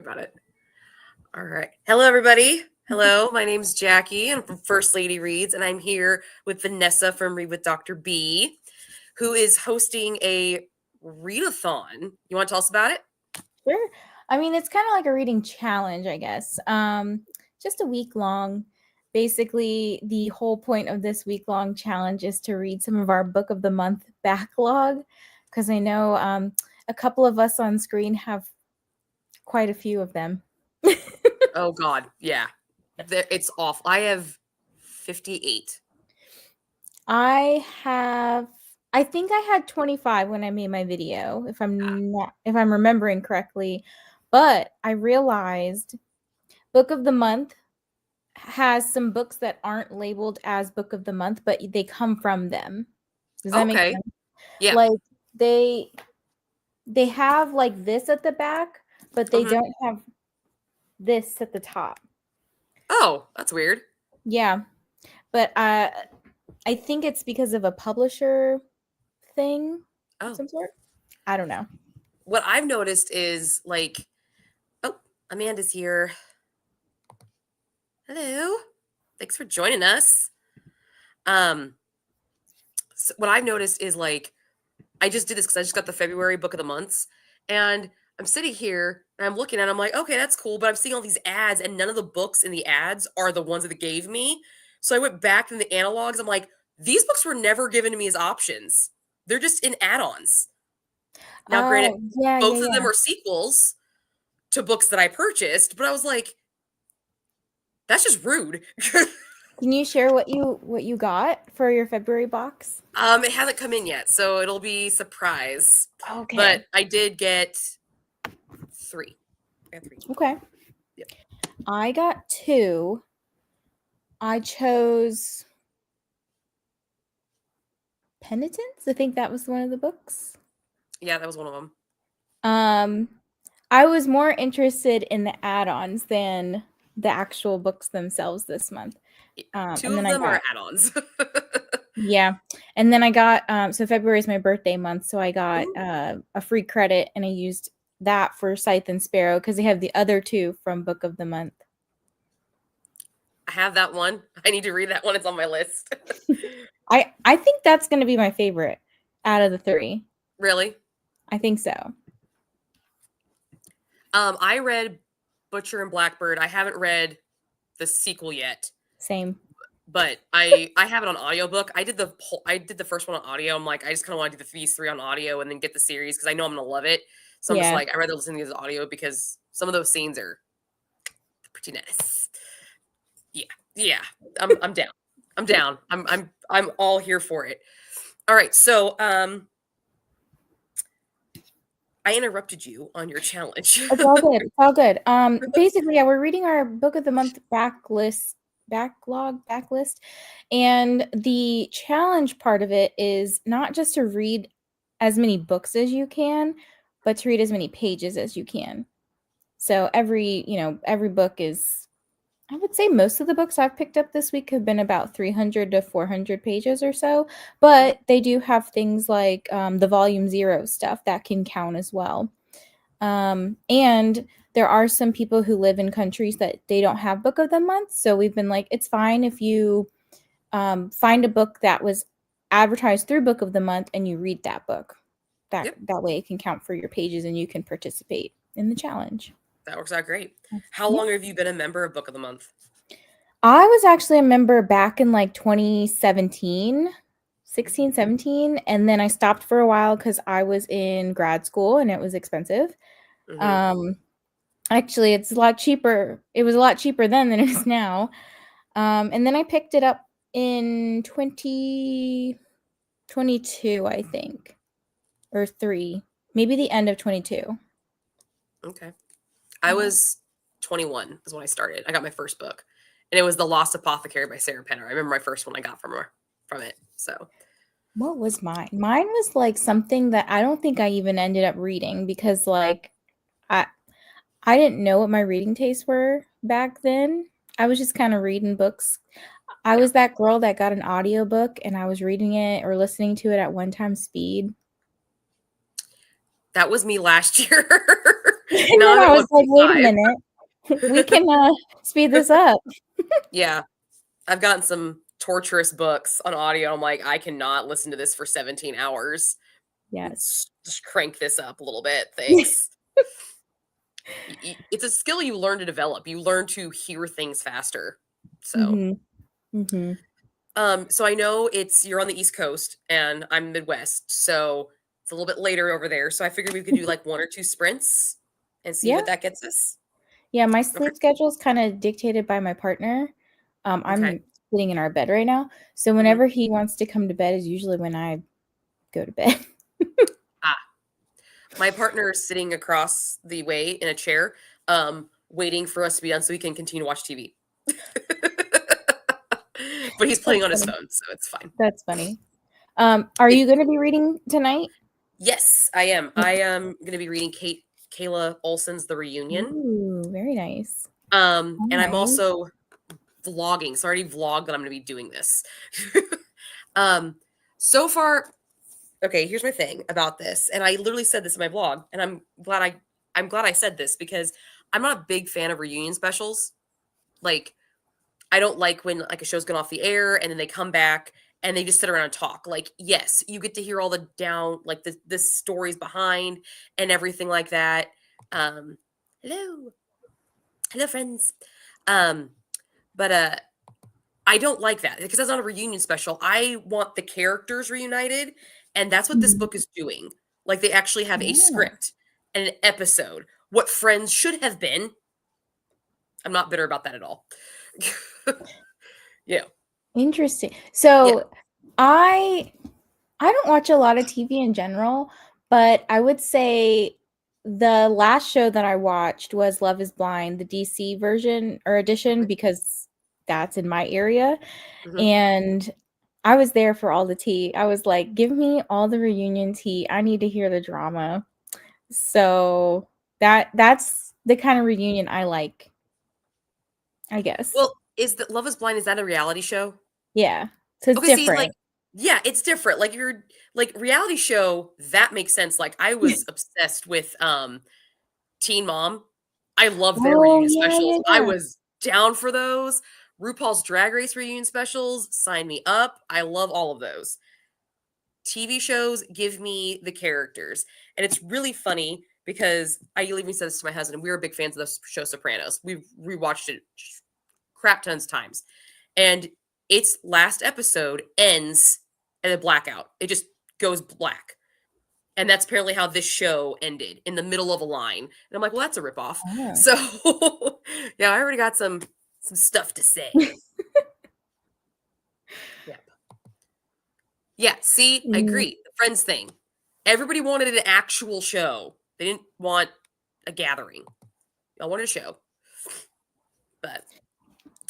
About it. All right. Hello, everybody. Hello, my name's Jackie. I'm from First Lady Reads, and I'm here with Vanessa from Read with Dr. B, who is hosting a readathon. You want to tell us about it? Sure. I mean, it's kind of like a reading challenge, I guess. Just a week long. Basically, the whole point of this week long challenge is to read some of our book of the month backlog, because I know a couple of us on screen have quite a few of them. Oh, God. Yeah. It's awful. I have 58. I think I had 25 when I made my video, if I'm remembering correctly. But I realized book of the month has some books that aren't labeled as book of the month, but they come from them. Does that make Okay. sense? Yeah. Like they have like this at the back, but they don't have this at the top. Oh, that's weird. Yeah. But I think it's because of a publisher thing of Oh, some sort. I don't know. what I've noticed is oh, Amanda's here. Hello. Thanks for joining us. Um, so what I've noticed is I just did this because I just got the February book of the months, and I'm sitting here and I'm looking at it, I'm like, okay, that's cool, but I'm seeing all these ads, and none of the books in the ads are the ones that they gave me. So I went back in the analogs. I'm like, these books were never given to me as options. They're just in add-ons. Now, granted, Oh, yeah, yeah, both of them yeah. are sequels to books that I purchased, but I was like, that's just rude. Can you share what you got for your February box? It hasn't come in yet, so it'll be surprise. But Okay. I did get 3. I got 3. Okay. Yep. I got 2. I chose Penitence. I think that was one of the books. Yeah, that was one of them. I was more interested in the add-ons than the actual books themselves this month. Two And then of I them are got add-ons. yeah, and then I got so February is my birthday month, so I got Ooh, a free credit, and I used that for Scythe and Sparrow because they have the other 2 from Book of the Month. I have that one. I need to read that one. It's on my list. I think that's going to be my favorite out of the 3. Really? I think so. I read Butcher and Blackbird. I haven't read the sequel yet, Same. but I have it on audiobook. I did the first one on audio. I'm like, I just kind of want to do these 3 on audio and then get the series because I know I'm gonna love it. So I'm just Yeah. like, I'd rather listen to this audio because some of those scenes are pretty nice. Yeah, yeah. I'm down. I'm down. I'm all here for it. All right, so I interrupted you on your challenge. It's all good. It's all good. Basically, yeah, we're reading our book of the month backlist, and the challenge part of it is not just to read as many books as you can, but to read as many pages as you can. So every book is, I would say most of the books I've picked up this week have been about 300 to 400 pages or so, but they do have things like the volume 0 stuff that can count as well. And there are some people who live in countries that they don't have book of the month. So we've been like, it's fine if you find a book that was advertised through book of the month and you read that book. Yep, That way it can count for your pages and you can participate in the challenge. that works out great. How Yeah. long have you been a member of Book of the Month? I was actually a member back in like 2017, 16, 17. And then I stopped for a while because I was in grad school and it was expensive. Mm-hmm. Um, Actually, it's a lot cheaper. It was a lot cheaper then than it is now. And then I picked it up in 2022, I think, or 3, maybe the end of 22. Okay. I was 21 is when I started. I got my first book, and it was The Lost Apothecary by Sarah Penner. I remember my first one I got from it. So What was mine? Mine was like something that I don't think I even ended up reading because like I I didn't know what my reading tastes were back then. I was just kind of reading books. I yeah, was that girl that got an audiobook and I was reading it or listening to it at one time speed. that was me last year. And Now then I'm I at was like, "Wait a 1.5. minute. We can, speed this up." Yeah, I've gotten some torturous books on audio. I'm like, I cannot listen to this for 17 hours. Yes. Just crank this up a little bit. Thanks. It's a skill you learn to develop. You learn to hear things faster. So, Mhm. Mhm. so I know you're on the East Coast and I'm Midwest, so it's a little bit later over there. So I figured we could do like one or two sprints and see Yeah. what that gets us. Yeah, my Okay. sleep schedule is kinda dictated by my partner. Okay. I'm sitting in our bed right now, so Mhm. whenever he wants to come to bed is usually when I go to bed. Ah, my partner is sitting across the way in a chair, waiting for us to be done so he can continue to watch TV. But he's playing That's on his funny. phone, so it's fine. That's funny. Are It you gonna be reading tonight? Yes, I am. Mm. I am gonna be reading Kayla Olson's The Reunion. Ooh, very nice. And I'm Alright. also vlogging. So I already vlogged that I'm gonna be doing this. um, so far, okay, here's my thing about this. And I literally said this in my blog, and I'm glad I said this because I'm not a big fan of reunion specials. Like, I don't like when like a show's gone off the air and then they come back and they just sit around and talk. Like, yes, you get to hear all the like the stories behind and everything like that. Um, hello, hello, friends. Um, but I don't like that because that's not a reunion special. I want the characters reunited, and that's what this Mhm. book is doing. Like they actually have a Oh, script and an episode. What Friends should have been. I'm not bitter about that at all. Yeah, interesting. yeah. So, I I don't watch a lot of TV in general, but I would say the last show that I watched was Love Is Blind, the DC version or edition, Okay. because that's in my area, Hmm. and I was there for all the tea. I was like, "Give me all the reunion tea. I need to hear the drama." So, that's the kind of reunion I like, I guess. Well, is that Love Is Blind? Is that a reality show? Yeah. So it's Okay, see, like, different. yeah, it's different. Like you're like reality show that makes sense. Like I was obsessed with Teen Mom. I love their Oh, reunion yeah, specials. yeah, I yeah. was down for those. RuPaul's Drag Race reunion specials, sign me up. I love all of those. TV shows give me the characters. And it's really funny because I even said this to my husband. We were big fans of the show Sopranos. We've rewatched it crap tons of times. And its last episode ends at a blackout. It just goes black. And that's apparently how this show ended in the middle of a line. And I'm like, well, that's a ripoff. Oh. So yeah, I already got some stuff to say. Yeah. Yeah. See, I Mm, agree. The Friends thing. Everybody wanted an actual show. They didn't want a gathering. I wanted a show. But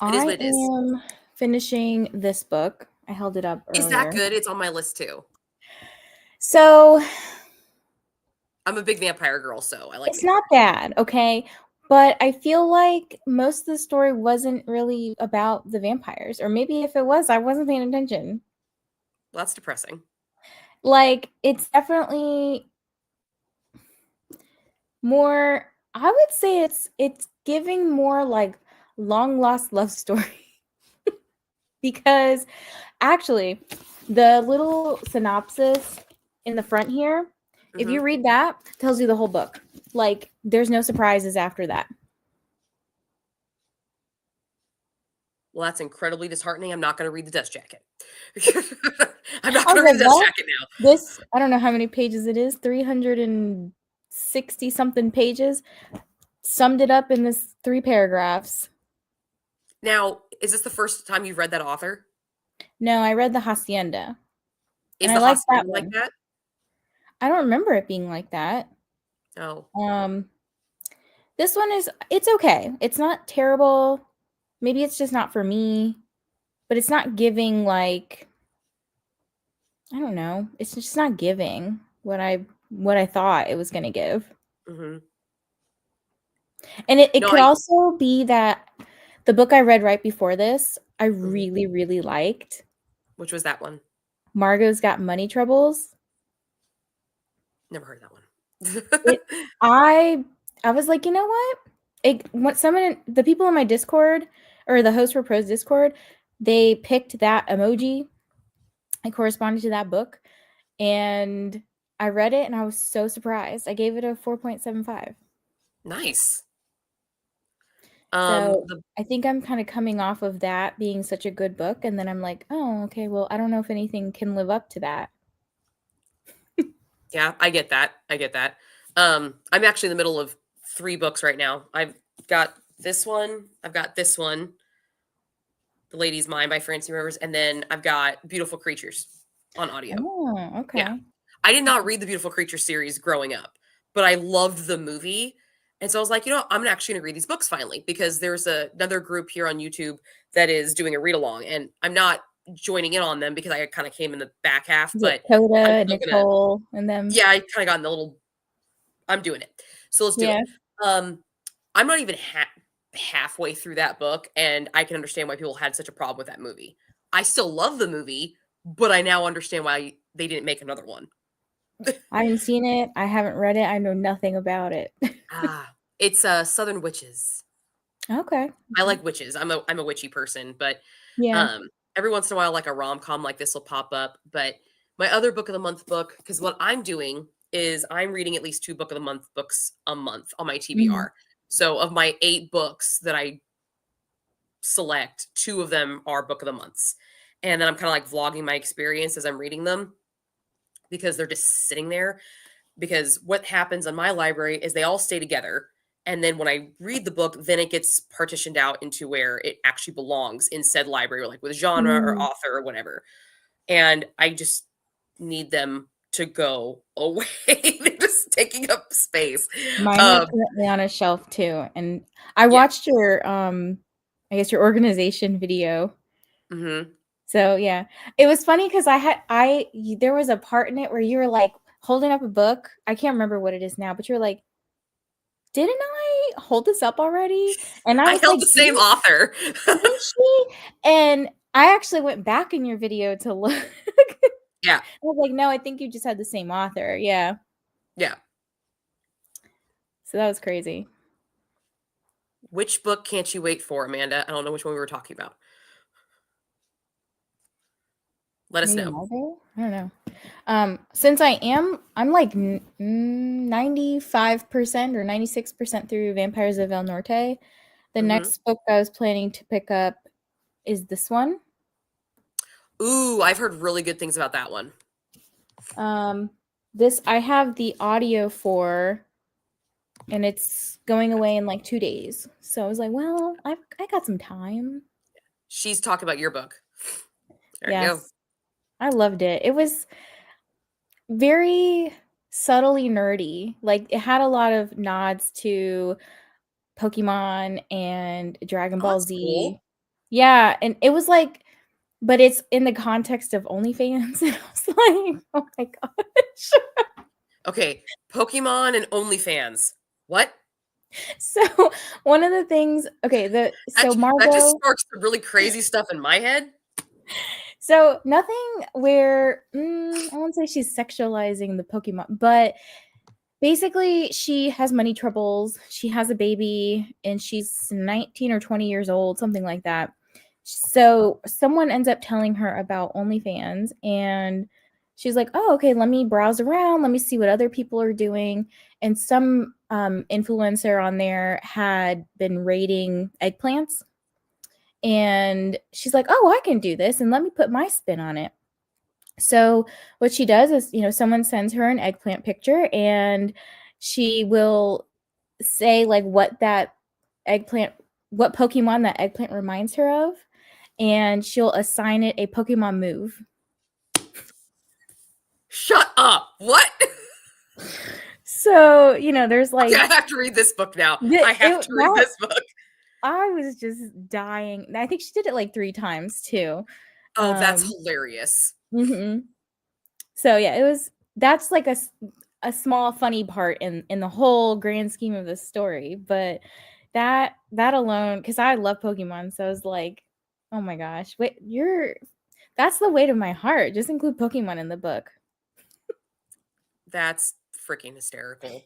it is I what it is. am finishing this book. I held it up Is that earlier. good? It's on my list too. So, I'm a big vampire girl, so I like it's not vampires. bad, okay? But I feel like most of the story wasn't really about the vampires, or maybe if it was, I wasn't paying attention. Well, that's depressing. Like, it's definitely more, I would say it's giving more like long lost love story because actually the little synopsis in the front here, if Hmm. you read that, tells you the whole book. Like there's no surprises after that. Well, that's incredibly disheartening. I'm not going to read the Dust Jacket. I'm not I was going to read like, the Dust well, Jacket now. this, I don't know how many pages it is, 360 something pages, summed it up in this 3 paragraphs. Now, is this the first time you've read that author? No, I read the Hacienda and Is I the like that Hacienda like one. that? I don't remember it being like that. Oh, Um, this one is, it's okay. It's not terrible. Maybe it's just not for me, but it's not giving like, I don't know. It's just not giving what I thought it was gonna give. hmm. And it No, could I. also be that the book I read right before this, I Mhm. really, really liked. Which was that one? Margot's Got Money Troubles. Never heard of that It one. I I was like, you know what? What some of the people in my Discord or the Host for Pros Discord, they picked that emoji. I corresponded to that book, and I read it, and I was so surprised. I gave it a 4.75. Nice. So The I think I'm kind of coming off of that being such a good book, and then I'm like, oh, okay, well, I don't know if anything can live up to that. Yeah, I get that. I get that. I'm actually in the middle of 3 books right now. I've got this one, I've got this one, The Lady's Mind by Francie Rivers, and then I've got Beautiful Creatures on audio. Oh, Yeah. okay. I did not read the Beautiful Creatures series growing up, but I loved the movie. And so I was like, I'm actually going to read these books finally because there's another group here on YouTube that is doing a read along. And I'm not joining in on them because I kind of came in the back half, Is it but I'm Coda, still going to, Nicole, and them? yeah, I kind of got in the little, I'm doing it. So let's do it. Yeah. I'm not even halfway through that book, and I can understand why people had such a problem with that movie. I still love the movie, but I now understand why they didn't make another one. I haven't seen it. I haven't read it. I know nothing about it. It's Southern Witches. Okay. I Okay. like witches. I'm a witchy person, but Yeah. every once in a while, like a rom com like this will pop up. But my other book of the month book, because what I'm doing is I'm reading at least 2 book of the month books a month on my Mhm. TBR. So of my 8 books that I select, 2 of them are book of the months, and then I'm kind of like vlogging my experience as I'm reading them because they're just sitting there. Because what happens in my library is they all stay together. And then when I read the book, then it gets partitioned out into where it actually belongs in said library, like with genre or Mm. author or whatever. And I just need them to go away. They're just taking up space. Mine are Um, currently on a shelf too, and I yeah. watched your, I guess your organization video. Hmm. So, yeah. It was funny because there was a part in it where you were, like, holding up a book. I can't remember what it is now, but you were like, "Didn't I hold this up already?" And I I was held like, the same author. Didn't she?" And I actually went back in your video to look. Yeah. I was like, "No, I think you just had the same author." Yeah. Yeah. So that was crazy. Which book can't you wait for, Amanda? I don't know which one we were talking about. Let us Maybe know. Margot? I don't know. Since I'm like 95% or 96% through Vampires of El Norte. The Hmm. next book I was planning to pick up is this one. Ooh, I've heard really good things about that one. Um, this I have the audio for, and it's going away in like 2 days. So I was like, well, I got some time. She's talking about your book. There you go. Yes, I loved it. It was very subtly nerdy. Like it had a lot of nods to Pokemon and Dragon Oh, Ball that's Z. cool. Yeah, and it was like, but it's in the context of OnlyFans. And I was like, oh my gosh. Okay, Pokemon and OnlyFans. What? So one of the things, okay, That so that just Margot, sparks some really crazy stuff in my head. so nothing where I won't say she's sexualizing the Pokemon, but basically she has money troubles. She has a baby and she's 19 or 20 years old, something like that. So someone ends up telling her about OnlyFans, and she's like, oh, okay, let me browse around, let me see what other people are doing. And some influencer on there had been rating eggplants, and she's like, oh, I can do this and let me put my spin on it. So what she does is, someone sends her an eggplant picture, and she will say like eggplant what Pokemon that eggplant reminds her of, and she'll assign it a Pokemon move. Shut up. What? So, there's Okay, I like have to read this book now. the I have it to read that this book. I was just dying. I think she did it like 3 times too. Oh, that's Um, hilarious. mhm. So yeah, that's like a small funny part in the whole grand scheme of the story, but that alone, because I love Pokemon, so I was like, oh my gosh, wait, that's the weight of my heart. Just include Pokemon in the book. That's freaking hysterical.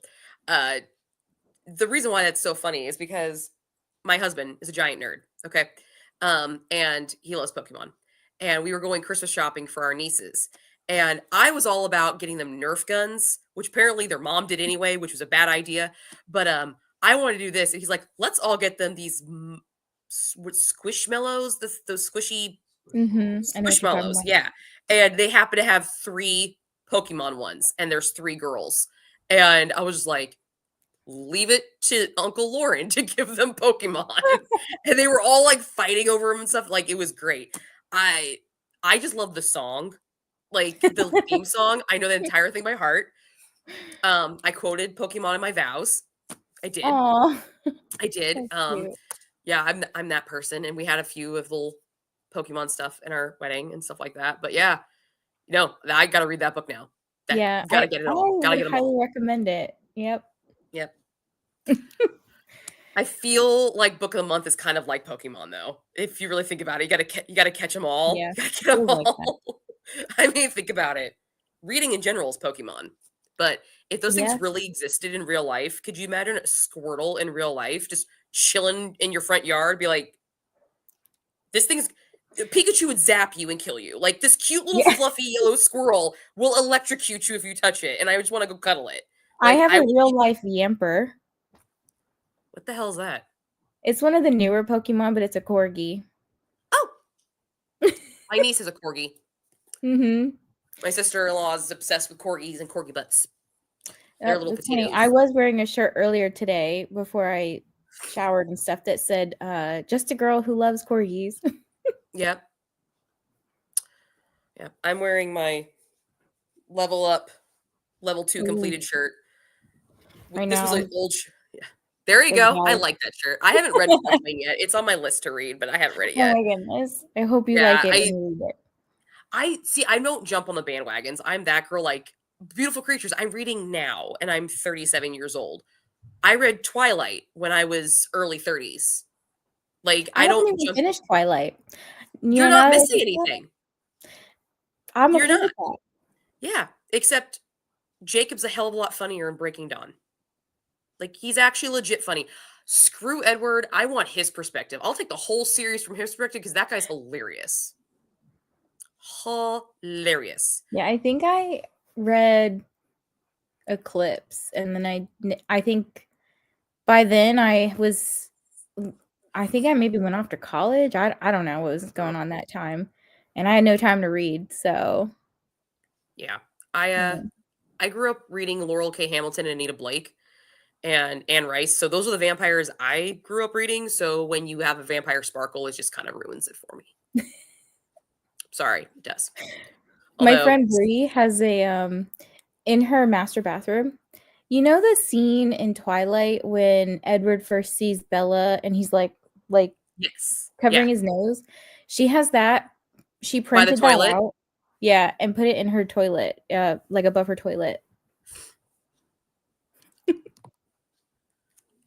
Uh the reason why that's so funny is because my husband is a giant nerd. Okay. And he loves Pokemon. And we were going Christmas shopping for our nieces. And I was all about getting them Nerf guns, which apparently their mom did anyway, which was a bad idea. But I wanted to do this. And he's like, let's all get them these squishmallows, those squishy I know what you're talking squishmallows. about. Yeah. And they happen to have 3 Pokemon ones, and there's 3 girls. And I was just like, leave it to Uncle Lauren to give them Pokemon. And they were all like fighting over them and stuff. Like it was great. I I just love the song. Like the theme song. I know the entire thing by heart. I quoted Pokemon in my vows. I did. Aw, I did. that's cute. Yeah, I'm that person. And we had a few of little Pokemon stuff in our wedding and stuff like that. But yeah, I gotta read that book now. That Yeah, gotta get it I all. Gotta would get them all. highly recommend it. Yep. Yep. I feel like book of the month is kind of like Pokemon, though. If you really think about it, you gotta catch them all. Yeah, You gotta get it 'em was like that. all. I mean, think about it. Reading in general is Pokemon, but if those things Yeah. really existed in real life, could you imagine a Squirtle in real life just chilling in your front yard? Be like, this thing's Pikachu would zap you and kill you. Like this cute little Yeah. fluffy yellow squirrel will electrocute you if you touch it, and I just want to go cuddle it. I Like have I a would. real life Yamper. What the hell is that? It's one of the newer Pokemon, but it's a corgi. Oh, my niece is a corgi. Mhm. My sister-in-law is obsessed with corgis and corgi butts. They're little That's funny. I potatoes. was wearing a shirt earlier today before I showered and stuff that said, "Just a girl who loves corgis." Yep. Yeah. I'm wearing my level up, level 2 Ooh, completed shirt. I This know. was an old yeah. There you So go. I jealous. like that shirt. I haven't read Flush Wing yet. It's on my list to read, but I haven't read it Oh yet. my goodness. I hope you like Yeah, it when you read it. I see. I don't jump on the bandwagons. I'm that girl. Like Beautiful Creatures. I'm reading now, and I'm 37 years old. I read Twilight when I was early 30s. Like I I haven't don't even jump. finished Twilight. You're Now not that I missing think about it, anything. I'm You're okay not. with that. Yeah, except Jacob's a hell of a lot funnier in Breaking Dawn. Like he's actually legit funny. Screw Edward. I want his perspective. I'll take the whole series from his perspective because that guy's hilarious. Hilarious. Yeah, I think I read Eclipse, and then I think by then I think I maybe went off to college. I don't know what was going on that time, and I had no time to read, so Yeah. I uh yeah. I grew up reading Laurel K. Hamilton and Anita Blake and Anne Rice. So those are the vampires I grew up reading. So when you have a vampire sparkle, it just kind of ruins it for me. Sorry, it does. My Although, friend Bree has in her master bathroom. You know the scene in Twilight when Edward first sees Bella and he's like yes. Yeah. covering his nose? She has that. She By the printed that toilet. out. Yeah, and put it in her toilet, like above her toilet.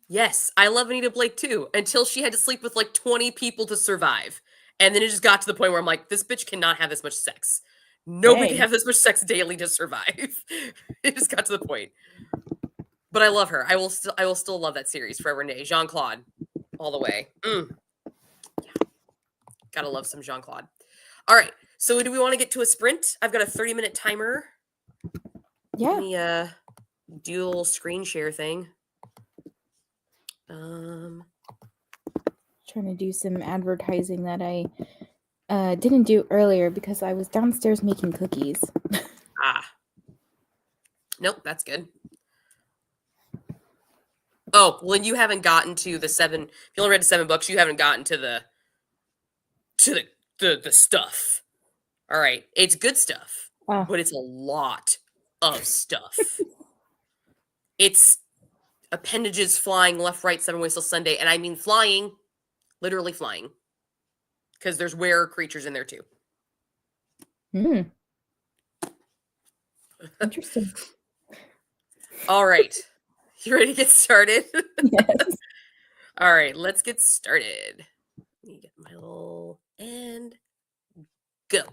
Yes, I love Anita Blake too, until she had to sleep with like 20 people to survive. And then it just got to the point where I'm like, this bitch cannot have this much sex. Nobody can Dang. have this much sex daily to survive. It just got to the point. But I love her. I will still love that series forever and a day. Jean Claude, all the way. Gotta love some Jean Claude. All right. So do we want to get to a sprint? I've got a 30-minute timer. Let Yeah. me do a little screen share thing. Trying to do some advertising that I didn't do earlier because I was downstairs making cookies. Nope, that's good. Oh, well, you haven't gotten to the 7. If you only read the 7 books, you haven't gotten to the stuff. All right, it's good stuff, Oh, but it's a lot of stuff. It's appendages flying left, right, 7 ways till Sunday, and I mean flying, literally flying, because there's rare creatures in there too. interesting. All right, you ready to get started? Yes. All right, let's get started. Let me get my little and go.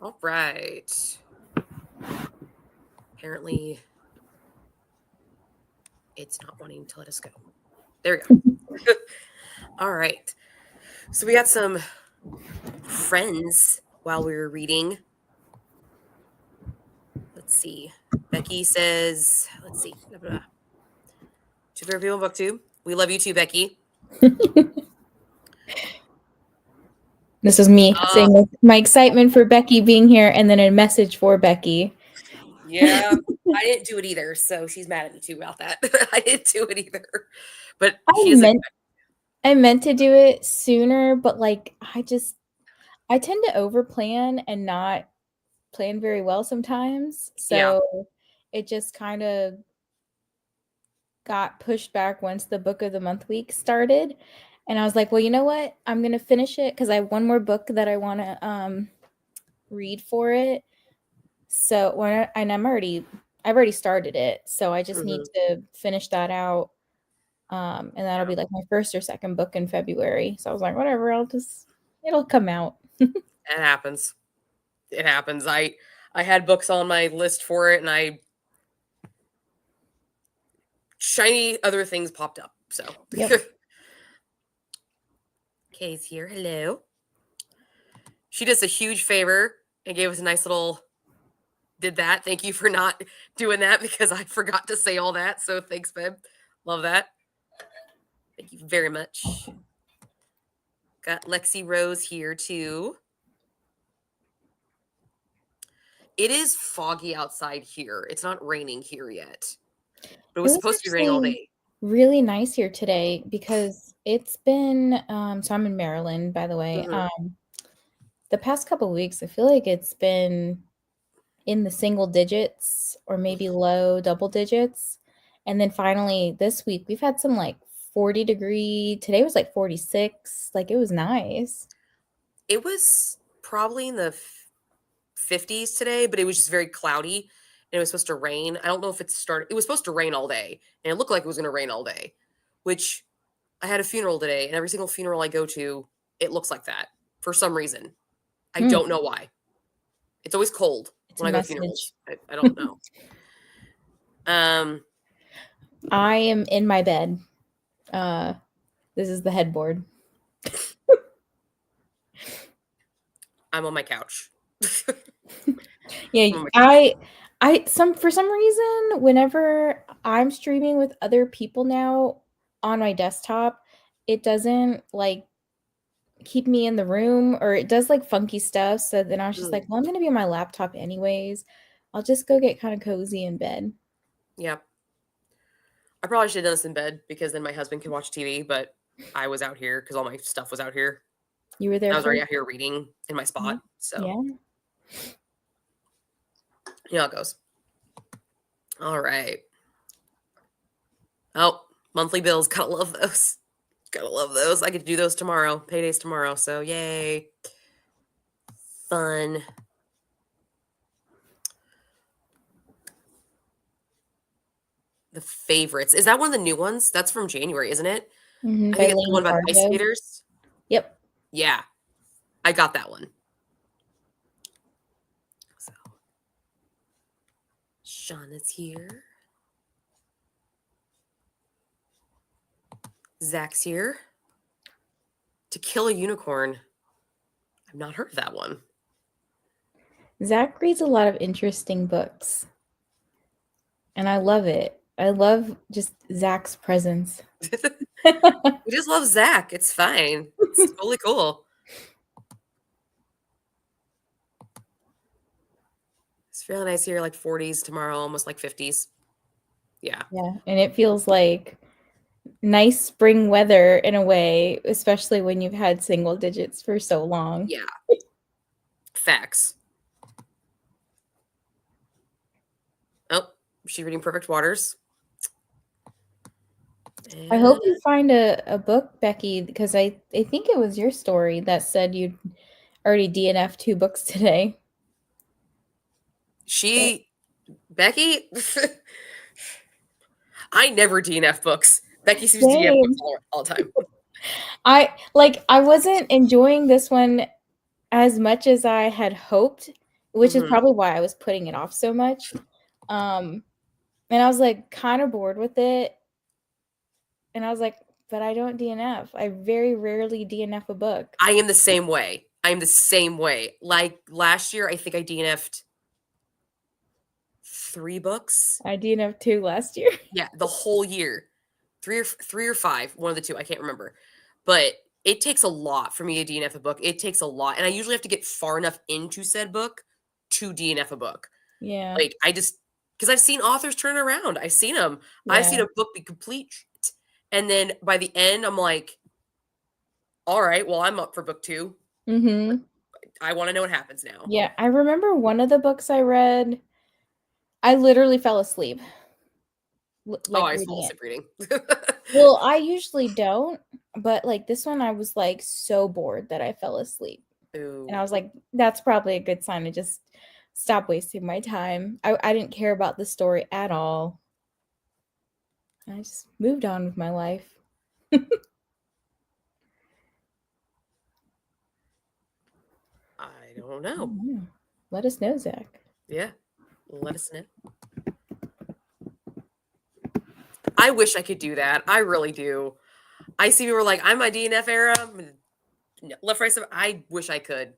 All right. Apparently, it's not wanting to let us go. There we go. All right. So we got some friends while we were reading. Let's see. Becky says, let's see. Blah, blah, blah. Two favorite people in BookTube. We love you too, Becky. This is me saying my excitement for Becky being here and then a message for Becky. Yeah, I didn't do it either, so she's mad at me too about that. I didn't do it either. But I meant to do it sooner, but like I tend to overplan and not plan very well sometimes. So it just kind of got pushed back once the book of the month week started. And I was like, well, you know what? I'm going to finish it because I have one more book that I want to read for it. So and I've already started it. So I just need to finish that out. And that'll be like my first or second book in February. So I was like, whatever, it'll come out. It happens. It happens. I had books on my list for it and shiny other things popped up. So Yep. Kay's here. Hello. She does a huge favor and gave us a nice little did that. Thank you for not doing that because I forgot to say all that. So thanks, babe. Love that. Thank you very much. Got Lexi Rose here too. It is foggy outside here. It's not raining here yet. But it was supposed to be raining all day. Really nice here today because it's been so I'm in Maryland, by the way. The past couple of weeks, I feel like it's been in the single digits or maybe low double digits. And then finally this week we've had some like 40 degree. Today was like 46. Like it was nice. It was probably in the 50s today, but it was just very cloudy and it was supposed to rain. I don't know if it started. It was supposed to rain all day and it looked like it was going to rain all day, which I had a funeral today and every single funeral I go to, it looks like that for some reason. I don't know why. It's always cold when I go to funerals. I don't know. I am in my bed. This is the headboard. I'm on my couch. Yeah, for some reason, whenever I'm streaming with other people now on my desktop, it doesn't like keep me in the room or it does like funky stuff. So then I was just like, well, I'm gonna be on my laptop anyways. I'll just go get kind of cozy in bed. Yeah. I probably should have done this in bed because then my husband could watch TV, but I was out here because all my stuff was out here. You were there. I was already out here reading in my spot. So yeah. You know how it goes. All right. Oh, monthly bills. Gotta love those. Gotta love those. I get to do those tomorrow. Payday's tomorrow. So yay. Fun. The favorites. Is that one of the new ones? That's from January, isn't it? I think it's the one about ice skaters. Yep. Yeah. I got that one. So Shauna's here. Zach's here. To Kill a Unicorn. I've not heard of that one. Zach reads a lot of interesting books. And I love it. I love just Zach's presence. We just love Zach. It's fine. It's totally cool. It's feeling nice here, like 40s tomorrow, almost like 50s. Yeah. Yeah. And it feels like nice spring weather in a way, especially when you've had single digits for so long. Yeah. Facts. Oh, she's reading Perfect Waters. I hope you find a book, Becky, because I think it was your story that said you'd already DNF'd 2 books today. Becky? I never DNF books. Becky seems to DNF books all the time. I wasn't enjoying this one as much as I had hoped, which is Mhm. probably why I was putting it off so much. And I was like kind of bored with it. And I was like, but I don't DNF. I very rarely DNF a book. I am the same way. I am the same way. Like, last year, I think I DNF'd 3 books. I DNF 2 last year. Yeah, the whole year. 3 or 5, one of the 2, I can't remember. But it takes a lot for me to DNF a book. It takes a lot, and I usually have to get far enough into said book to DNF a book. Yeah. Like, I just, because I've seen authors turn around. I've seen them. I've seen Yeah. a book be complete shit, and then by the end, I'm like, "All right, well, I'm up for book 2. Mhm. I wanna know what happens now." Yeah, I remember one of the books I read, I literally fell asleep, Oh, like I fall reading it. asleep reading. Well, I usually don't, but like this one, I was like so bored that I fell asleep. And I Ooh. was like, that's probably a good sign to just stop wasting my time. I didn't care about the story at all. I just moved on with my life. I don't know. Mhm. Let us know, Zach. Yeah. Let us know. I wish I could do that. I really do. I see people like, "I'm my DNF era, left, right, center." I wish I could.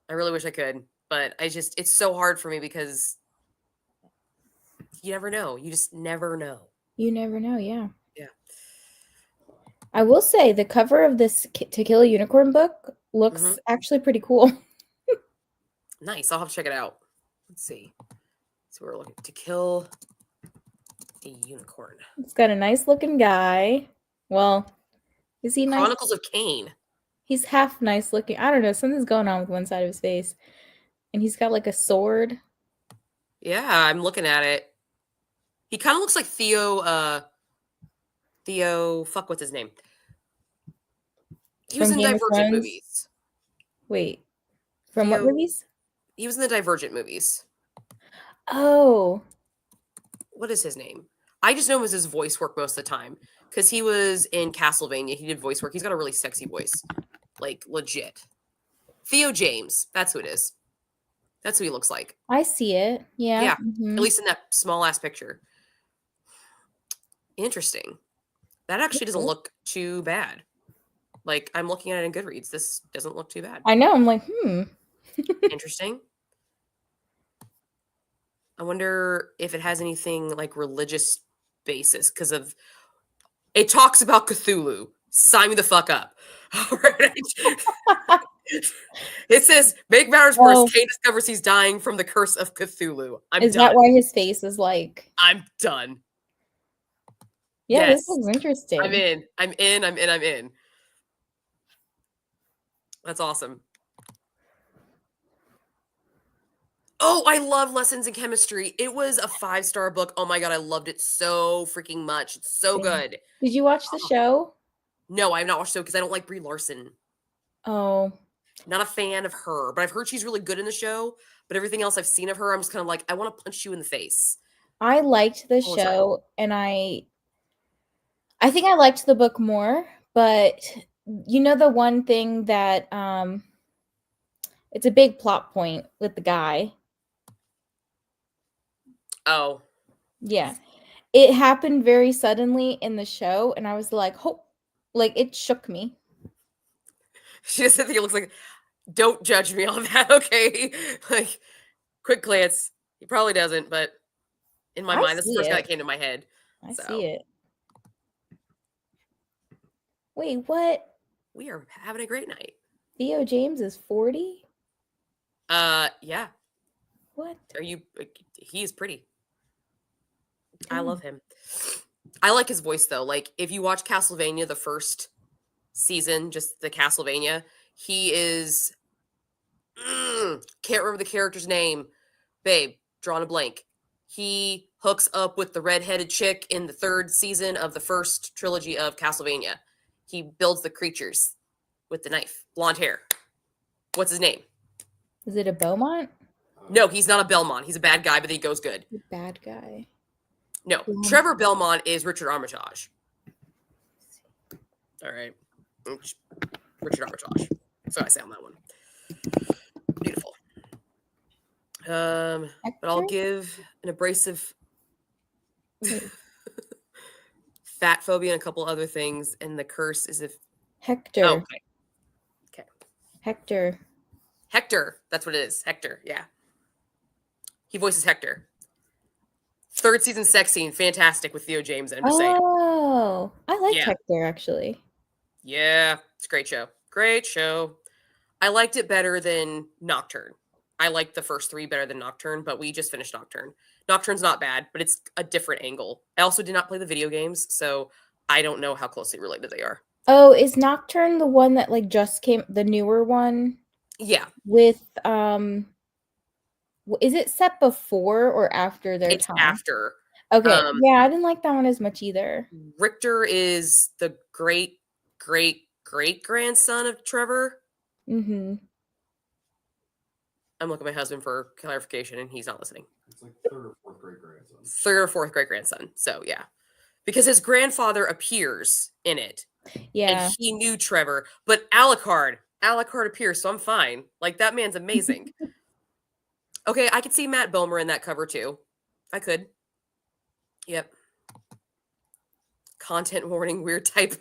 I really wish I could, but it's so hard for me because you never know. You just never know. You never know, yeah. Yeah. I will say the cover of this To Kill a Unicorn book looks Mhm. actually pretty cool. Nice. I'll have to check it out. Let's see. So we're looking To Kill a Unicorn. It's got a nice looking guy. Well, is he nice? Chronicles of Cain. He's half nice looking. I don't know. Something's going on with one side of his face. And he's got like a sword. Yeah, I'm looking at it. He kind of looks like Theo, fuck, what's his name? He was From in Game of Divergent Thrones. movies. Wait, from what Theo, movies? he was in the Divergent movies. Oh, What is his name? I just know him as his voice work most of the time because he was in Castlevania. He did voice work. He's got a really sexy voice, like legit. Theo James. That's who it is. That's who he looks like. I see it. Yeah. Yeah, at Hmm. least in that small ass picture. Interesting. That actually doesn't look too bad. Like, I'm looking at it in Goodreads. This doesn't look too bad. I know. I'm like, Interesting. I wonder if it has anything like religious basis because of it talks about Cthulhu. Sign me the fuck up. All right. It says, make matters worse, Oh, Kane discovers he's dying from the curse of Cthulhu. I'm is done. that why his face is like? I'm done. Yeah, this Yes. looks I'm interesting. in. I'm in. I'm in. I'm in. That's awesome. Oh, I love Lessons in Chemistry. It was a 5-star book. Oh my God, I loved it so freaking much. It's so Same. good. Did you watch the Oh, show? no, I have not watched it because I don't like Brie Larson. Oh, Not a fan of her, but I've heard she's really good in the show. But everything else I've seen of her, I'm just kind of like, I want to punch you in the face I liked the all the time. show, and I think I liked the book more, but you know the one thing that it's a big plot point with the guy. Oh, Yeah. It happened very suddenly in the show and I was like, "Hope." Like it shook me. she just think it looks like, don't judge me on that, okay? Like, quick glance. He probably doesn't, but in my I mind, that's the see first guy it. that came to my head. I see So it. Wait, what? we are having a great night. Theo James is 40? Yeah. What? Are you? He is pretty. I Oh, love him. I like his voice though. Like, if you watch Castlevania, the first season, just the Castlevania, he is. Can't remember the character's name. Babe, drawn a blank. He hooks up with the redheaded chick in the 3rd season of the first trilogy of Castlevania. He builds the creatures with the knife. Blonde hair. What's his name? is it a Beaumont? No, he's not a Belmont. He's a bad guy, but he goes good. The bad guy. No, Blonde Trevor Belmont is Richard Armitage. All right. Richard Armitage. So I say on that one. Beautiful. But I'll Hector? give an abrasive Wait, fat phobia and a couple other things, and the curse is if oh, Hector. okay. Okay. Hector. Hector. That's what it is. Hector. Yeah. He voices Hector. Third season sex scene, fantastic with Theo James. I'm just saying. Oh, I liked Yeah. Hector actually. Yeah. It's a great show. Great show. I liked it better than Nocturne. I liked the first three better than Nocturne, but we just finished Nocturne. Nocturne's not bad, but it's a different angle. I also did not play the video games, so I don't know how closely related they are. Oh, is Nocturne the one that like just came, the newer one Yeah. with is it set before or after their It's time? after. Okay. Um, Yeah, I didn't like that one as much either. Richter is the great grandson of Trevor. Mm-hmm. I'm looking at my husband for clarification, and he's not listening. It's like third or fourth great grandson. Third or fourth great grandson. So yeah, because his grandfather appears in it, and Yeah. he knew Trevor, but Alucard appears, so I'm fine. Like that man's amazing. Okay, I could see Matt Bomer in that cover too. I could. Yep. Content warning, weird type.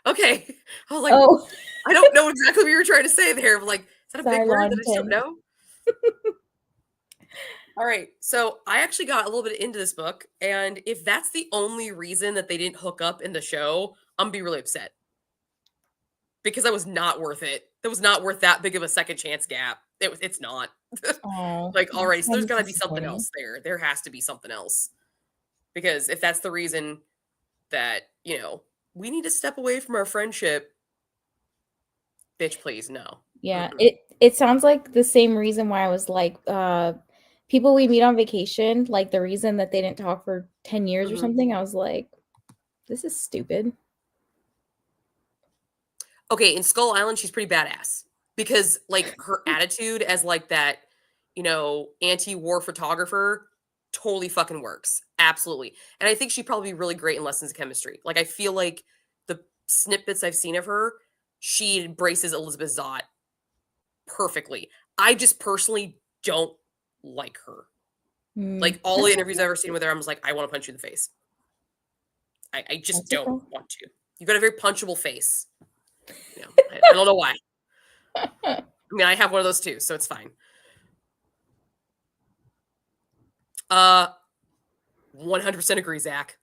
Okay. I was like, Oh, I don't know exactly what you were trying to say there. But like, is that a big word that I just don't Cylon know? All right. So I actually got a little bit into this book. And if that's the only reason that they didn't hook up in the show, I'm gonna be really upset. Because that was not worth it. That was not worth that big of a second chance gap. It's not. Oh, Like, that's already. So kind there's of gotta be something disappointing. else there. There has to be something else. Because if that's the reason that, we need to step away from our friendship, bitch, please, no. Yeah, Mm-mm. it sounds like the same reason why I was like, people we meet on vacation, like the reason that they didn't talk for 10 years or Mhm. something, I was like, this is stupid. Okay, in Skull Island, she's pretty badass because like her attitude as like that, anti-war photographer totally fucking works. Absolutely. And I think she'd probably be really great in lessons of chemistry. Like I feel like the snippets I've seen of her, she embraces Elizabeth Zott perfectly. I just personally don't like her. Like all the That's interviews okay. I've ever seen with her, I'm just like, I want to punch you in the face. I just That's don't okay. want to. You've got a very punchable face. I don't know why. I mean, I have one of those too, so it's fine. 100% agree, Zach.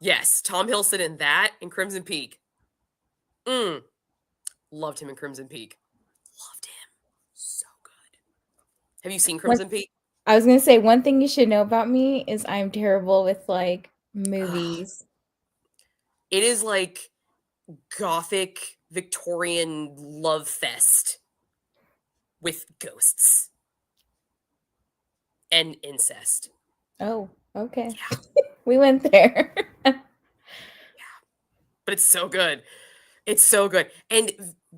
Yes, Tom Hiddleston in that and Crimson Peak. Loved him in Crimson Peak. Loved him. So good. Have you seen One, Crimson Peak? I was gonna say one thing you should know about me is I'm terrible with like movies. It is like gothic Victorian love fest with ghosts and incest. Oh, okay. Yeah, We went there. but it's so good. It's so good. And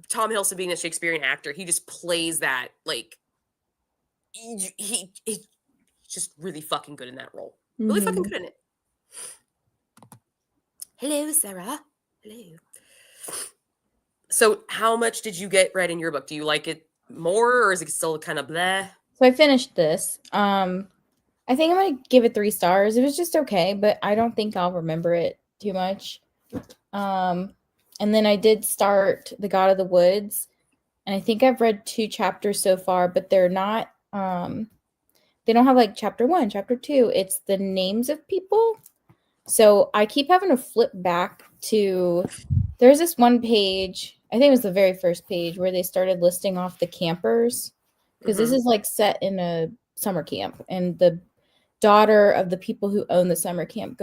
Tom Hiddleston being a Shakespearean actor, he just plays that like he's just really fucking good in that role. Really fucking Mhm. good in it. Hello, Sarah. Hello. So, how much did you get read in your book? Do you like it more, or is it still kind of bleh? So I finished this. I think I'm gonna give it 3 stars. It was just okay, but I don't think I'll remember it too much. And then I did start The God of the Woods, and I think I've read 2 chapters so far, but they're not they don't have like chapter 1, chapter 2. It's the names of people. So I keep having to flip back to there's this one page, I think it was the very first page where they started listing off the campers because this Mm-hmm. is like set in a summer camp and the daughter of the people who own the summer camp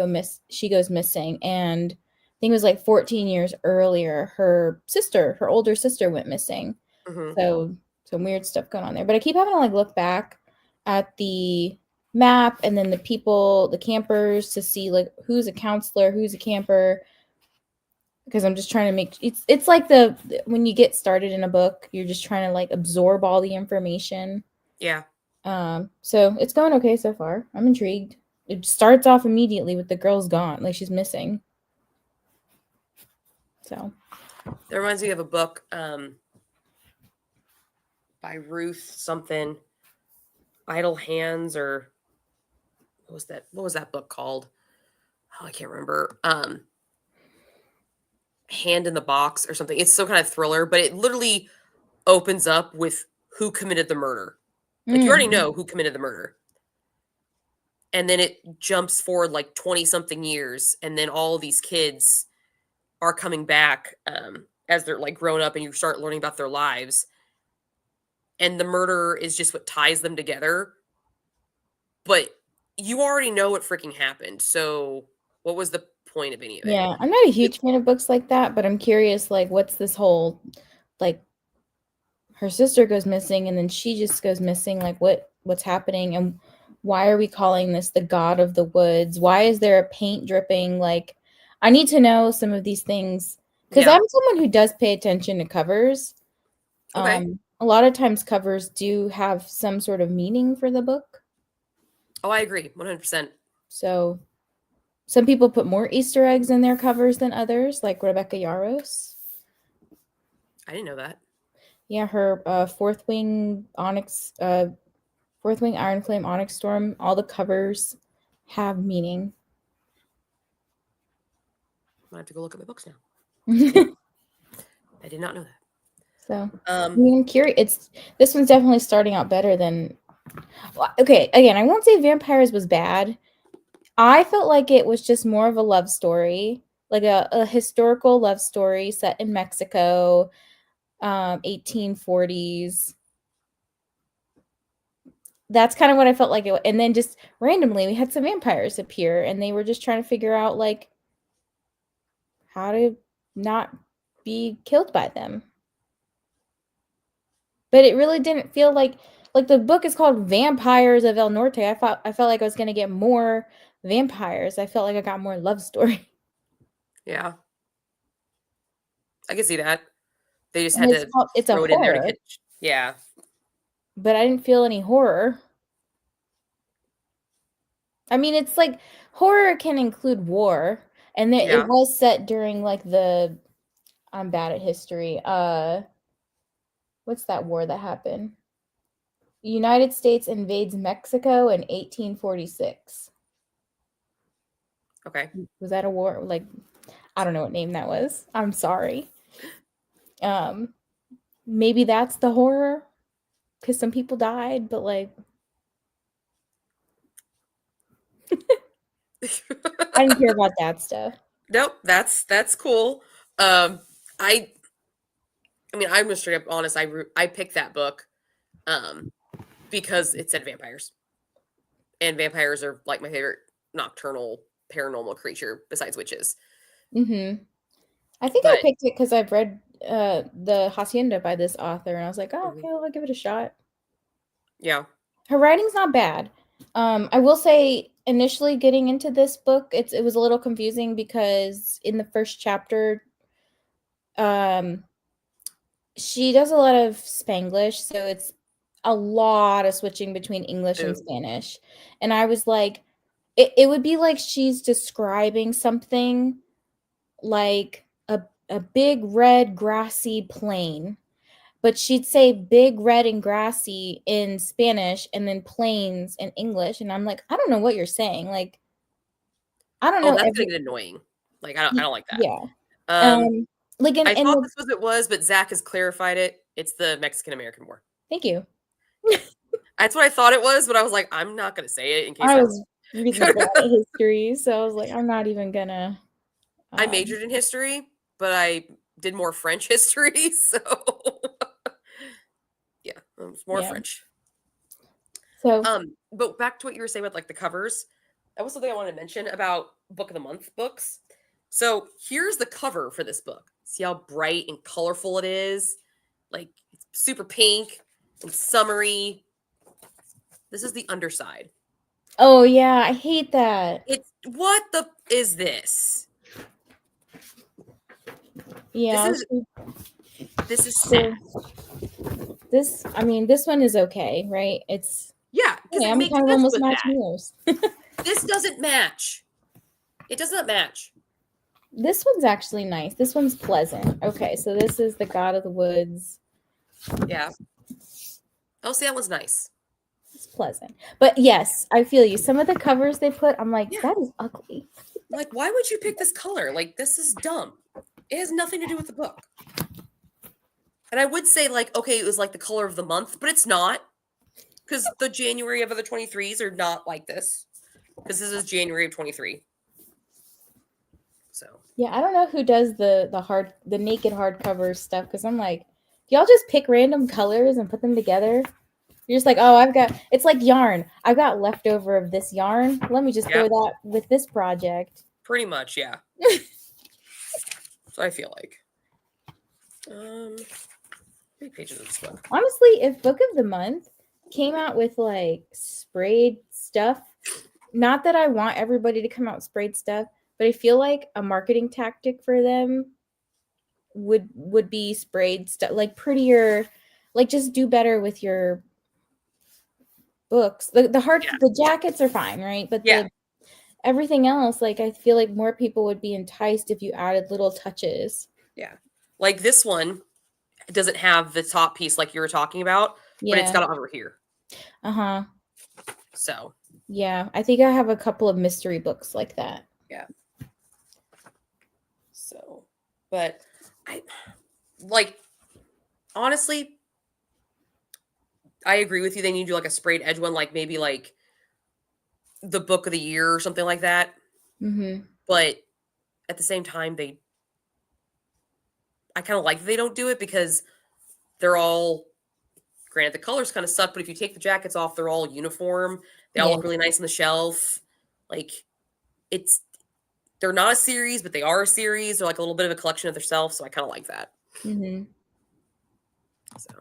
she goes missing, and I think it was like 14 years earlier her older sister went missing. Mm-hmm. So some weird stuff going on there, but I keep having to like look back at the map and then the people, the campers, to see like who's a counselor, who's a camper, because I'm just trying to make it's like the when you get started in a book, you're just trying to like absorb all the information. Yeah. So it's going okay so far. I'm intrigued. It starts off immediately with the girl's gone, like she's missing. So That reminds me of a book. by Ruth something. Idle Hands, or what was that? What was that book called? Oh, I can't remember. Hand in the Box or something. It's some kind of thriller, but it literally opens up with who committed the murder. Like, you already Mm. know who committed the murder. And then it jumps forward like 20 something years, and then all of these kids are coming back as they're like grown up, and you start learning about their lives. And the murder is just what ties them together. But you already know what freaking happened. So what was the point of any of it? Yeah, I'm not a huge fan of books like that, but I'm curious, like, what's this whole, like, her sister goes missing and then she just goes missing, like, what's happening, and why are we calling this the God of the Woods? Why is there a paint dripping? Like, I need to know some of these things because Yeah. I'm someone who does pay attention to covers. Okay. A lot of times covers do have some sort of meaning for the book. Oh, I agree. 100%. So some people put more Easter eggs in their covers than others, like Rebecca Yarros. I didn't know that. Yeah, her Fourth Wing Iron Flame Onyx Storm, all the covers have meaning. I have to go look at my books now. So, I did not know that. I mean, I'm curious. This one's definitely starting out better than. Well, okay, again, I won't say Vampires was bad. I felt like it was just more of a love story, like a historical love story set in Mexico, 1840s. That's kind of what I felt like it. And then just randomly, we had some vampires appear, and they were just trying to figure out like how to not be killed by them. But it really didn't feel like the book is called Vampires of El Norte. I felt like I was gonna get more vampires. I felt like I got more love story. Yeah. I can see that. They just And had to it's a throw it in there to horror, catch. Yeah. but I didn't feel any horror. I mean, it's like horror can include war, and it Yeah. was set during like the I'm bad at history. What's that war that happened? United States invades Mexico in 1846. Okay. Was that a war? Like, I don't know what name that was. I'm sorry. Maybe that's the horror because some people died, but like, I didn't care about that stuff. Nope, that's cool. I I mean, I'm just straight up honest. I picked that book because it said vampires. And vampires are like my favorite nocturnal paranormal creature besides witches. Mm-hmm. I think I But picked it because I've read the Hacienda by this author, and I was like, oh, mhm, okay, well, I'll give it a shot. yeah. Her writing's not bad. I will say, initially getting into this book, it was a little confusing because in the first chapter, um, she does a lot of Spanglish, so it's a lot of switching between English and Ooh. Spanish. And I was like, it would be like she's describing something like a big red grassy plain, but she'd say big red and grassy in Spanish and then plains in English. And I'm like, I don't know what you're saying. Like, I don't Oh, know that's gonna every get annoying. Like I don't like that. yeah. Um Like I in thought the this was it was, but Zach has clarified it. It's the Mexican American War. thank you. Yeah. That's what I thought it was, but I was like, I'm not gonna say it in case I I'm was really bad at history, so I was like, I'm not even gonna. I Um, majored in history, but I did more French history, so yeah, it was more yeah. French. So, But back to what you were saying about like the covers. That was something I wanted to mention about book of the month books. So here's the cover for this book. See how bright and colorful it is? Like it's super pink and summery. This is the underside. oh yeah, I hate that. It's what the is this? This Yeah. is this is sad. So this, I mean, this one is okay, right? It's Yeah, because hey, it I'm makes kind of sense almost with matching that. yours. This doesn't match. It does not match. This one's actually nice. This one's pleasant. Okay, so this is the God of the Woods. Yeah. Oh, see, that one's nice. It's pleasant. But yes, I feel you. Some of the covers they put, I'm like, Yeah. that is ugly. Like, why would you pick this color? Like, this is dumb. It has nothing to do with the book. And I would say, like, okay, it was like the color of the month, but it's not. Because the January of the 23s are not like this. Because this is January of 23. So Yeah, I don't know who does the naked hardcover stuff because I'm like, do y'all just pick random colors and put them together? You're just like, oh, it's like yarn. I've got leftover of this yarn. Let me just throw that with this project. pretty much, yeah. So I feel like. How many pages of this book? Honestly, if Book of the Month came out with like sprayed stuff, not that I want everybody to come out with sprayed stuff, but I feel like a marketing tactic for them would be sprayed stuff, like prettier, like just do better with your books. The jackets are fine, right? But Yeah. everything else, like I feel like more people would be enticed if you added little touches. Yeah. Like this one doesn't have the top piece like you were talking about, but it's got it over here. Uh-huh. So. Yeah, I think I have a couple of mystery books like that. Yeah. So, but I like honestly, I agree with you. They need to do like a sprayed edge one, like maybe like the book of the year or something like that. Mm-hmm. But at the same time, I kind of like that they don't do it because they're all, granted, the colors kind of suck, but if you take the jackets off, they're all uniform. They all look really nice on the shelf. Like they're not a series, but they are a series. They're like a little bit of a collection of themselves. So I kind of like that. Mm-hmm. So.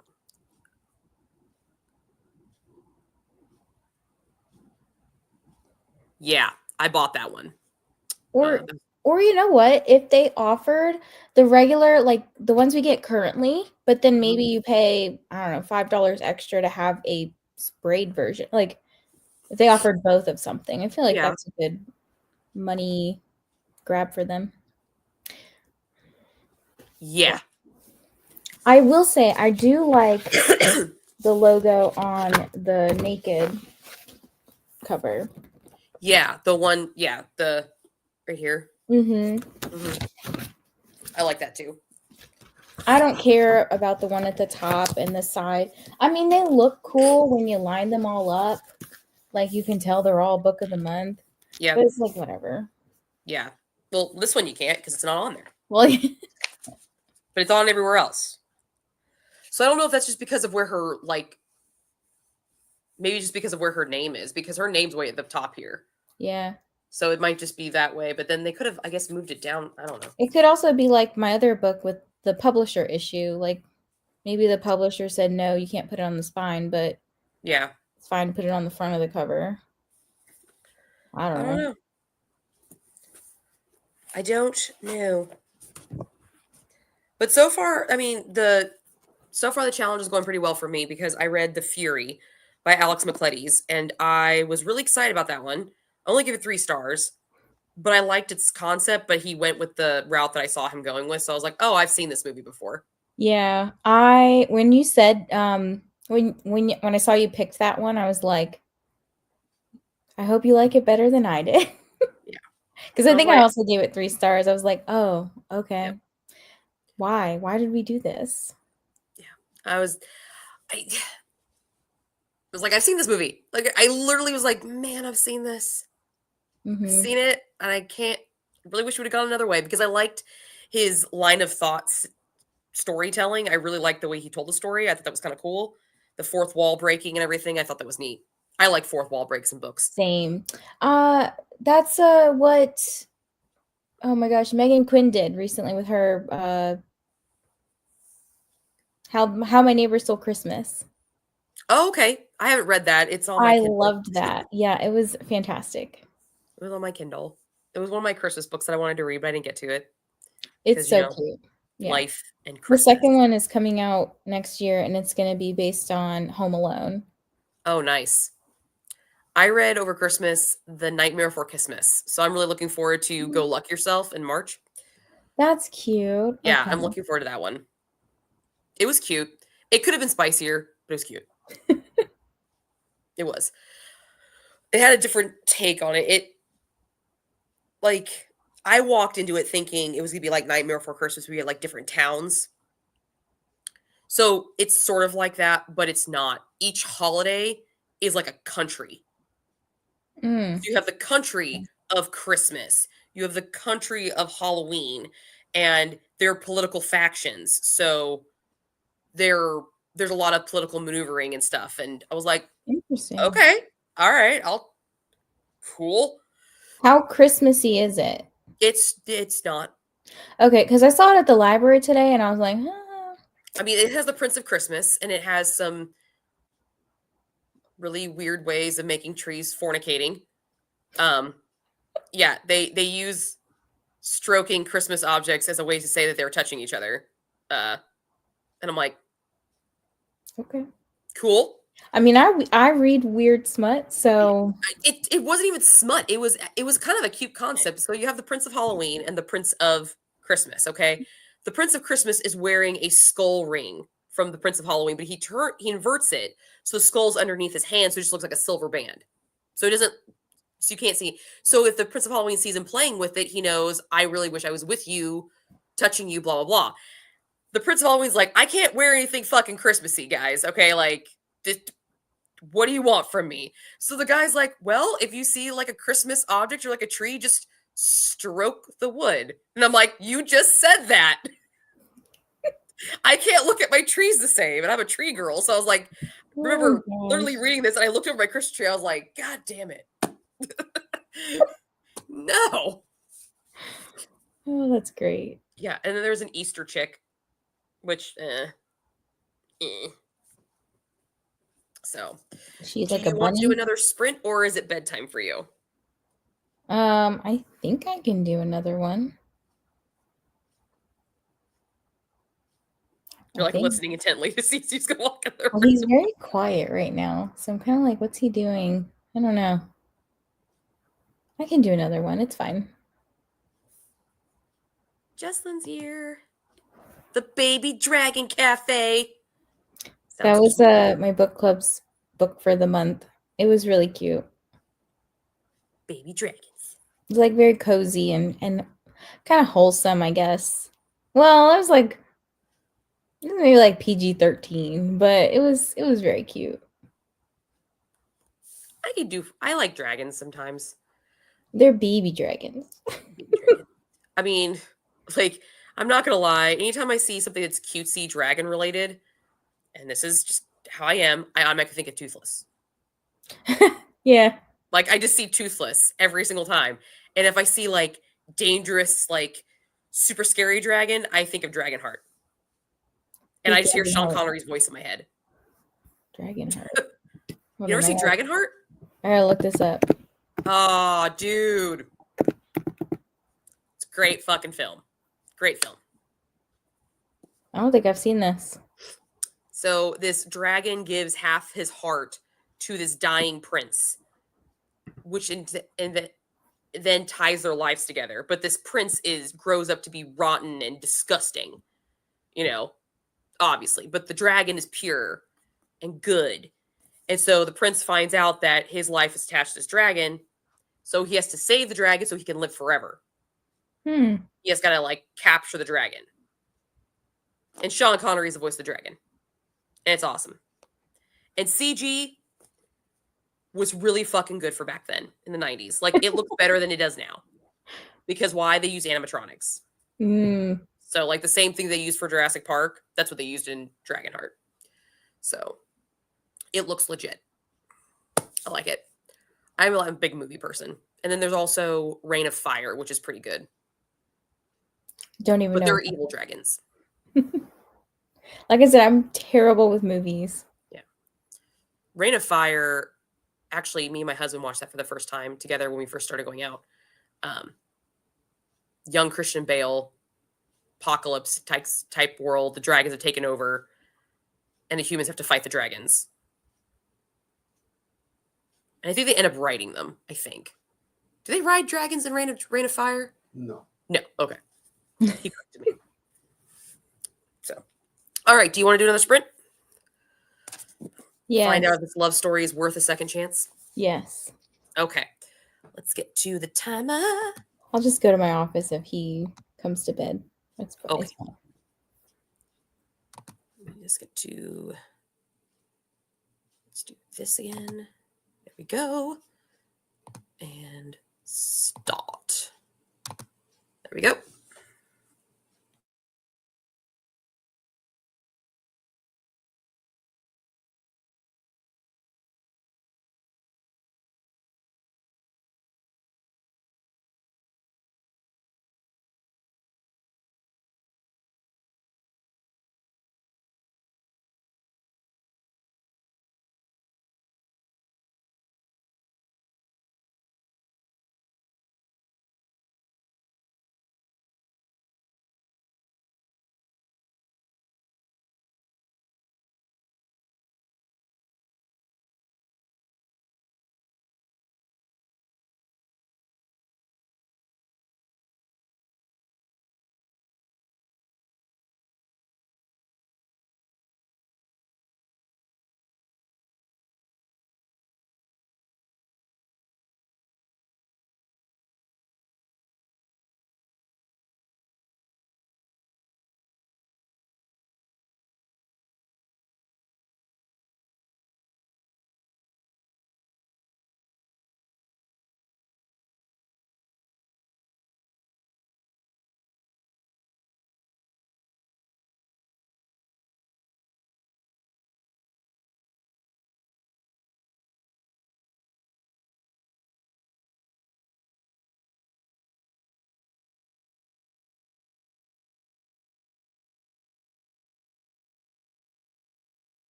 Yeah, I bought that one. Or you know what? If they offered the regular, like the ones we get currently, but then maybe you pay, I don't know, $5 extra to have a sprayed version. Like if they offered both of something, I feel like that's a good money grab for them. Yeah. I will say I do like the logo on the naked cover. Yeah, the one, the right here. Mm-hmm. I like that too. I don't care about the one at the top and the side. I mean, they look cool when you line them all up. Like you can tell they're all book of the month. Yeah. But it's like whatever. Yeah. Well, this one you can't because it's not on there. Well, but it's on everywhere else. So I don't know if that's just because of where her, like, maybe just because of where her name is, because her name's way at the top here. Yeah. So it might just be that way, but then they could have, I guess, moved it down. I don't know. It could also be like my other book with the publisher issue. Like maybe the publisher said, no, you can't put it on the spine, but yeah, it's fine to put it on the front of the cover. I don't know. I don't know. But so far, I mean, the challenge is going pretty well for me because I read The Fury by Alex McCledes, and I was really excited about that one. I only give it 3 stars, but I liked its concept, but he went with the route that I saw him going with. So I was like, oh, I've seen this movie before. Yeah. When you said, when I saw you picked that one, I was like, I hope you like it better than I did. Yeah. Because I think I also gave it 3 stars. I was like, oh, okay. Yep. Why? Why did we do this? Yeah. I was like, I've seen this movie. Like, I literally was like, man, I've seen this. Mm-hmm. I've seen it, and I really wish we would have gone another way because I liked his line of thoughts storytelling. I really liked the way he told the story. I thought that was kind of cool. The fourth wall breaking and everything. I thought that was neat. I like fourth wall breaks in books. Same. That's what, oh my gosh, Megan Quinn did recently with her How My Neighbor Stole Christmas. Oh, okay. I haven't read that. It's on my Kindle. Loved that. Yeah, it was fantastic. It was on my Kindle. It was one of my Christmas books that I wanted to read, but I didn't get to it. It's so cute. Yeah. Life and Christmas. The second one is coming out next year, and it's going to be based on Home Alone. Oh, nice. I read over Christmas The Nightmare Before Christmas, so I'm really looking forward to Go Luck Yourself in March. That's cute. Yeah, okay. I'm looking forward to that one. It was cute. It could have been spicier, but it was cute. It was. It had a different take on it. I walked into it thinking it was gonna be like Nightmare Before Christmas. We had like different towns. So it's sort of like that, but it's not. Each holiday is like a country. Mm. You have the country of Christmas. You have the country of Halloween, and they're political factions. So there's a lot of political maneuvering and stuff. And I was like, Interesting. okay, all right, cool. How Christmassy is it? It's not. Okay, because I saw it at the library today, and I was like, I mean, it has the Prince of Christmas, and it has some really weird ways of making trees fornicating. Yeah, they use stroking Christmas objects as a way to say that they're touching each other. And I'm like, okay. cool. I mean, I read weird smut, so It wasn't even smut. It was kind of a cute concept. So you have the Prince of Halloween and the Prince of Christmas. Okay, the Prince of Christmas is wearing a skull ring from the Prince of Halloween, but he inverts it so the skull's underneath his hand, so it just looks like a silver band. So it doesn't. So you can't see. So if the Prince of Halloween sees him playing with it, he knows, I really wish I was with you, touching you, blah blah blah. The Prince of Halloween's like, I can't wear anything fucking Christmassy, guys. Okay, like, what do you want from me? So the guy's like, well, if you see like a Christmas object or like a tree, just stroke the wood. And I'm like, you just said that. I can't look at my trees the same. And I'm a tree girl. So I was like, remember literally reading this and I looked over my Christmas tree. I was like, God damn it. No. Oh, that's great. Yeah. And then there's an Easter chick, which, So, she's do like you a want to do bunny. another sprint or is it bedtime for you? I think I can do another one. You're like listening intently to see if he's gonna walk in the room. He's very quiet right now, so I'm kind of like, what's he doing? I don't know. I can do another one. It's fine. Jesslyn's here. The Baby Dragon Cafe. That was my book club's book for the month. It was really cute. Baby dragons. It was like very cozy and kind of wholesome, I guess. Well, it was like maybe like PG-13, but it was very cute. I like dragons sometimes. They're baby dragons. Baby dragons. I mean, like, I'm not gonna lie, anytime I see something that's cutesy dragon related, and this is just how I am, I automatically think of Toothless. Yeah. Like, I just see Toothless every single time. And if I see like dangerous, like super scary dragon, I think of Dragonheart. And I just hear Sean Connery's voice in my head. Dragonheart. You ever seen Dragonheart? I gotta look this up. Oh, dude. It's a great fucking film. Great film. I don't think I've seen this. So this dragon gives half his heart to this dying prince, which then ties their lives together. But this prince grows up to be rotten and disgusting, obviously. But the dragon is pure and good. And so the prince finds out that his life is attached to this dragon. So he has to save the dragon so he can live forever. He has got to like capture the dragon. And Sean Connery is the voice of the dragon. And it's awesome. And CG was really fucking good for back then in the 90s. Like, it looks better than it does now. Because why? They use animatronics. So, like, the same thing they used for Jurassic Park, that's what they used in Dragonheart. So, it looks legit. I like it. I'm a big movie person. And then there's also Reign of Fire, which is pretty good. Don't even know. But they're evil dragons. Like I said, I'm terrible with movies. Yeah. Reign of Fire, actually, me and my husband watched that for the first time together when we first started going out. Young Christian Bale, apocalypse type world. The dragons have taken over, and the humans have to fight the dragons. And I think they end up riding them, I think. Do they ride dragons in Reign of Fire? No. No. Okay. He corrected me. So, all right. Do you want to do another sprint? Find Yes. out if this love story is worth a second chance? Yes. Okay. Let's get to the timer. I'll just go to my office if he comes to bed. It's Okay. fine. Let me just get to. Let's do this again. There we go. And start. There we go.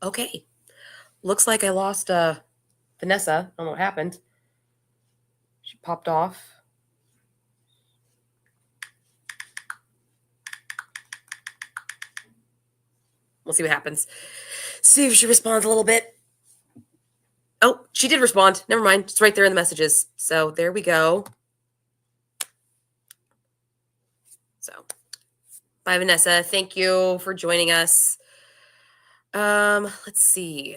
Okay. Looks like I lost Vanessa. I don't know what happened. She popped off. We'll see what happens. See if she responds a little bit. Oh, she did respond. Never mind. It's right there in the messages. So there we go. So, bye, Vanessa. Thank you for joining us. Let's see.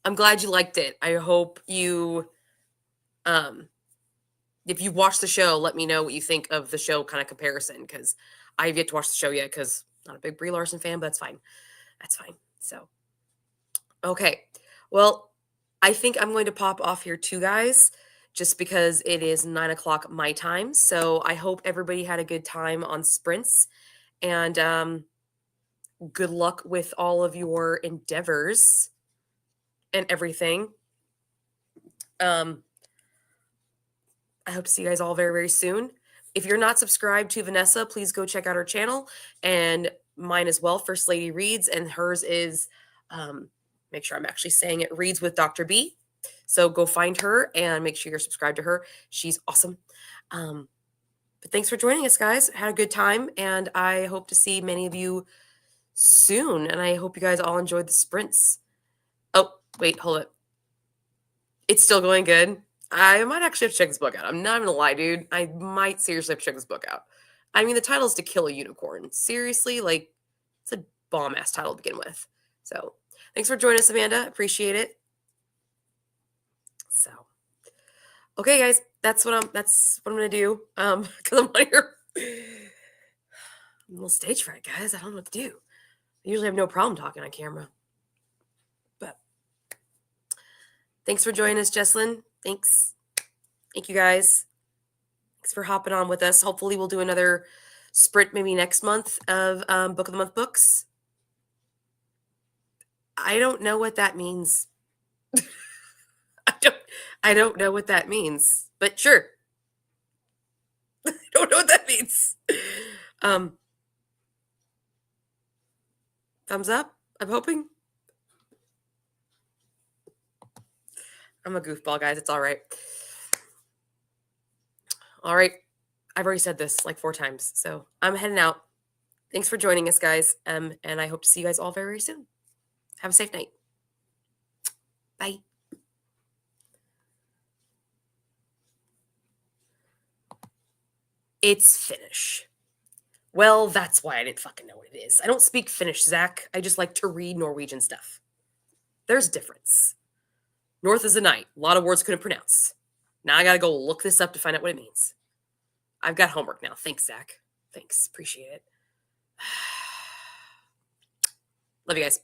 I'm glad you liked it. I hope you, if you watched the show, let me know what you think of the show kind of comparison, because I've yet to watch the show yet because I'm not a big Brie Larson fan, but that's fine. That's fine. So, okay. Well, I think I'm going to pop off here too, guys, just because it is 9 o'clock my time. So I hope everybody had a good time on sprints, and good luck with all of your endeavors and everything. I hope to see you guys all very, very soon. If you're not subscribed to Vanessa, please go check out her channel, and mine as well, First Lady Reads, and hers is, make sure I'm actually saying it, Reads with Dr. B. So go find her and make sure you're subscribed to her. She's awesome. But thanks for joining us, guys. Had a good time, and I hope to see many of you soon, and I hope you guys all enjoyed the sprints. Oh, wait, hold it. It's still going good. I might actually have to check this book out. I'm not gonna lie, dude. I might seriously have to check this book out. I mean, the title is To Kill a Unicorn. Seriously, like, it's a bomb ass title to begin with. So, thanks for joining us, Amanda. Appreciate it. So, okay, guys, that's what I'm gonna do. Because I'm on here. I'm a little stage fright, guys. I don't know what to do. I usually have no problem talking on camera. But thanks for joining us, Jesslyn. Thanks. Thank you, guys. Thanks for hopping on with us. Hopefully we'll do another sprint maybe next month of Book of the Month books. I don't know what that means. I don't know what that means, but sure. I don't know what that means. Thumbs up, I'm hoping. I'm a goofball, guys. It's all right. All right. I've already said this like 4 times, so I'm heading out. Thanks for joining us, guys. And I hope to see you guys all very, very soon. Have a safe night. Bye. It's Finnish. Well, that's why I didn't fucking know what it is. I don't speak Finnish, Zach. I just like to read Norwegian stuff. There's a difference. North is a night. A lot of words couldn't pronounce. Now I gotta go look this up to find out what it means. I've got homework now. Thanks, Zach. Thanks. Appreciate it. Love you guys.